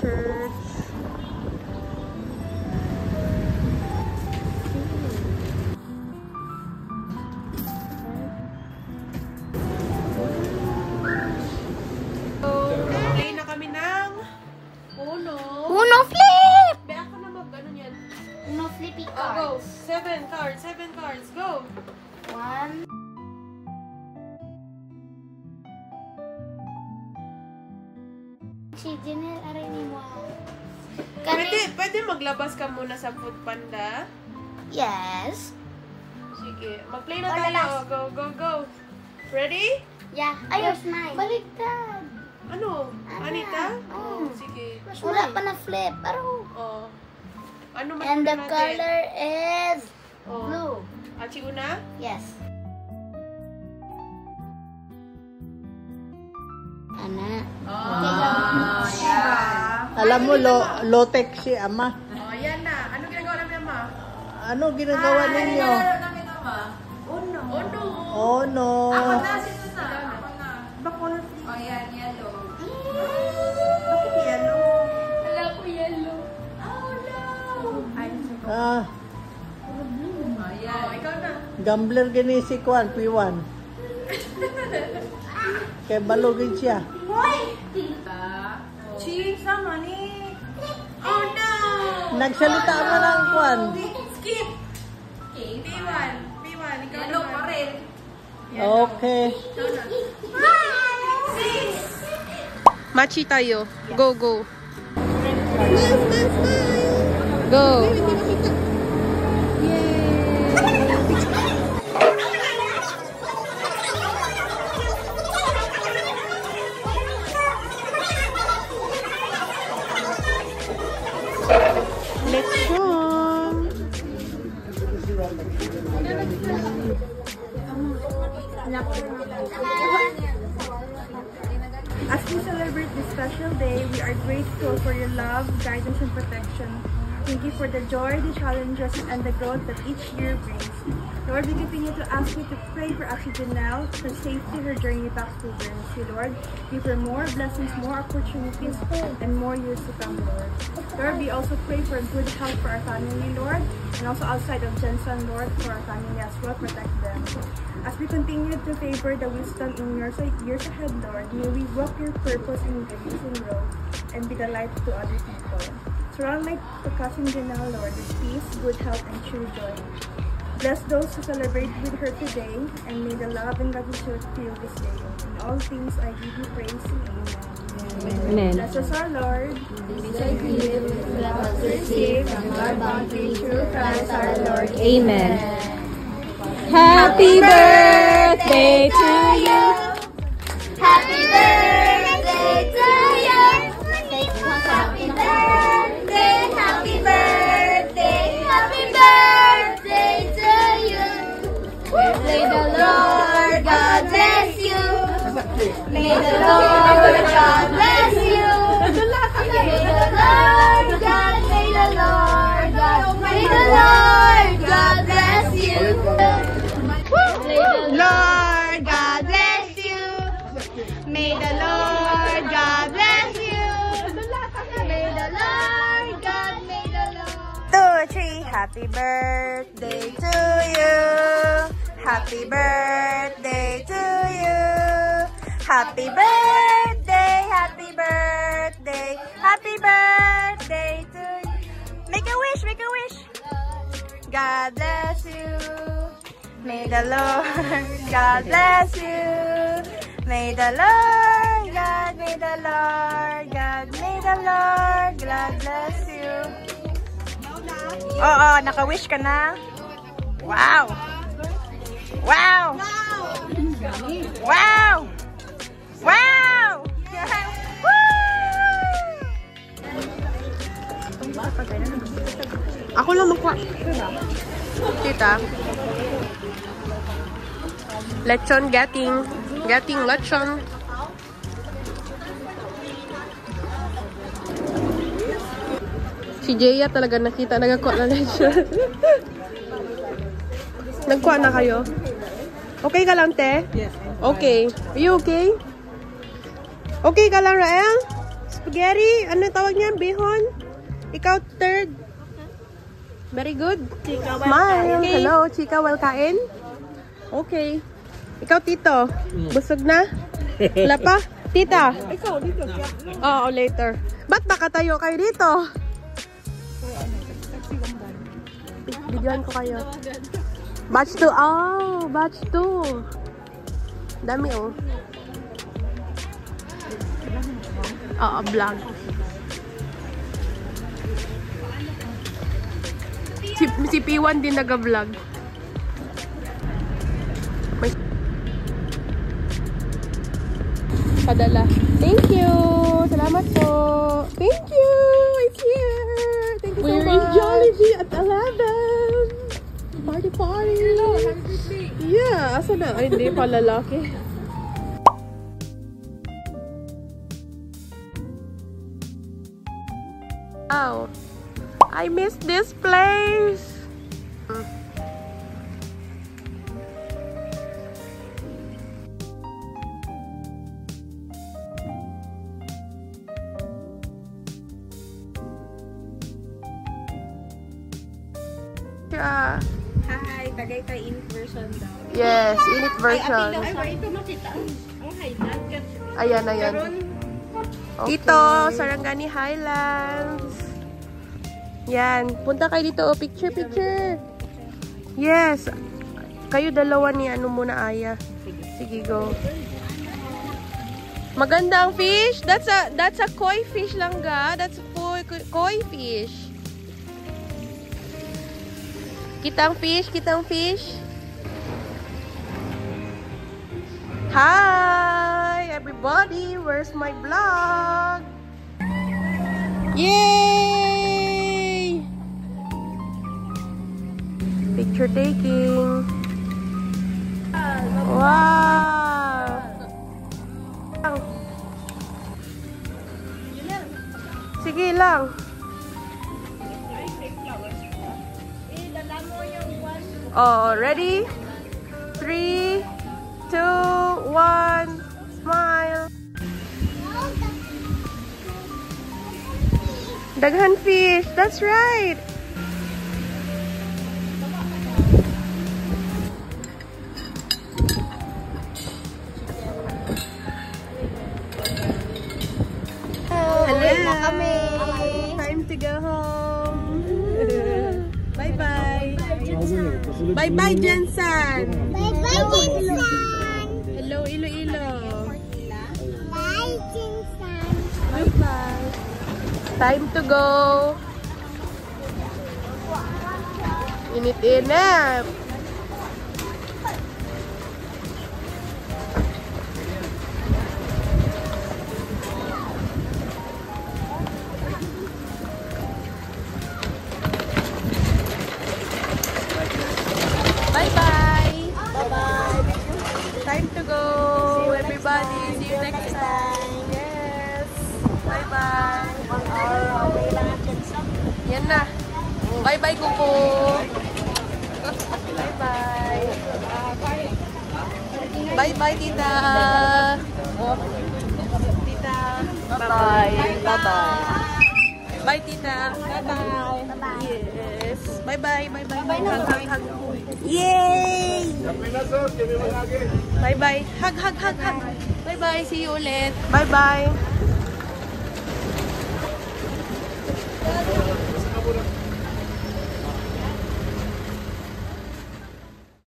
church. Play na kami ng Uno. Uno flip! Be, ako na mag-ano yan. Uno flippy Go. cards. 7 cards. 7 cards. Go. 1. Si Janelle, aray ni mo. Pwede maglabas ka muna sa Food Panda. Yes. Sige. Mag-play na Or tayo. last. Go, go, go. Ready? Yeah. Ayos na. Baliktad. Ano? Anita? Oh. Sige. Wala pa na flip. Pero... Oh. Ano man And the natin? color is Oh. blue. Achi una? Yes. Ana. Alam mo, low-tech si Ama. Oh, yan na. Ano ginagawa namin, Ama? Ano ginagawa ninyo? Uno. Uno. Oh, no. Ako na, sino na? Ako na. Bakol. Oh, yan, yellow. Bakit yellow? Wala ko yellow. Oh, no. Ay, Ah, oh, yan. Oh, ikaw na. gambler gini si Kwan, P1. Kay balugin siya. Cheese naman eh. Oh, no. Nagsalita mo ng Kwan. Skip. P1. P1. Ikaw yellow pa rin. Okay. Machi tayo. Go, go. Go. Lechon. As we celebrate this special day, we are grateful for your love, guidance, and protection. Thank you for the joy, the challenges, and the growth that each year brings. Lord, we continue to ask you to pray for Ashley Janelle, for safety, her journey back to Guernsey, Lord. Give her more blessings, more opportunities, and more years to come, Lord. Lord, we also pray for good health for our family, Lord, and also outside of Jensen, Lord, for our family as well. Protect them. As we continue to favor the wisdom in years ahead, Lord, may we walk your purpose in the using road and be the light to other people. Surround my cousin Janelle, Lord, with peace, good health, and true joy. Bless those who celebrate with her today, and may the love and gratitude fill this day. In all things, I give you praise. Amen. Bless us, our Lord. These I give, let us receive from our bounty through Christ our Lord. Amen. Happy birthday to you. Happy birthday to you. Happy birthday, happy birthday, happy birthday to you. May the Lord God bless you. May the Lord God bless you. May the Lord God, may the Lord God, may the Lord God bless you. Lord God bless you. May the Lord God bless you. May the Lord God, may the Lord. 2, 3. Happy birthday to you. Happy birthday to you. Happy birthday, happy birthday, happy birthday to you. Make a wish, make a wish. God bless you. May the Lord God bless you. May the Lord God, may the Lord God, may the Lord God bless you. Oo, naka-wish ka na? Wow! Wow! Wow! Wow! Ako lang magkuha. Tita. Lechon getting lechon. Si Jaya talaga nakita, nagkuha na lechon. Nagkuha na kayo? Okay ka lang, te? Yes. Okay. Are you okay? Okay ka lang, Rael? spaghetti. Ano tawag niyan? Bihon? Ikaw third. Very good. Smile. Hello, Chika. Well kain? Okay. Ikaw, Tito. Busog na? Wala pa? Tita. Ikaw, dito. Oo, later. Ba't nakatayo kayo dito? Bigyan ko kayo. Batch 2. Oh, batch 2. Dami oh. Oo, vlog. Si P1 din nag-vlog. Padala. Thank you. Salamat po. Thank you. It's here. Thank you so much. We're in Jollibee at 11. Party, party. Hello, happy birthday. Yeah. Asa na? Ay, hindi pa lalaki. Wow. I miss this place. Hi, Tagaytay init version daw. Yes, init version. Ay, ito makita ang highlight. Ayan, ayan. Dito, Sarangani Highlands. Yan, punta kayo dito. Oh, picture, picture. Yes. Kayo dalawa ni ano muna, Aya. Sige, go. Maganda ang fish. That's a koi fish lang ga. That's a koi fish. Kitang fish, kitang fish. Hi, everybody. Where's my vlog? Yay! Picture taking. Wow! Sige lang. Oh, ready? 3, 2, 1, smile. Daghan fish, that's right. Hello na kami. Time to go home. Bye-bye. Bye-bye, Jensen. Bye-bye, Jensen. Hello, Iloilo. Bye, Jensen. Bye-bye. Time to go. Init-init. Bye-bye. Bye-bye. Time to go, everybody. See you next time. Yes. Bye-bye. Yan na. Bye-bye, Kuko. Bye-bye. Bye-bye, Tita. Tita. Bye-bye. Bye-bye. Bye, Tita. Bye-bye. Yes. Bye-bye. Bye-bye. Hug. Yay! Bye-bye. Hug. Bye-bye. See you ulit. Bye-bye.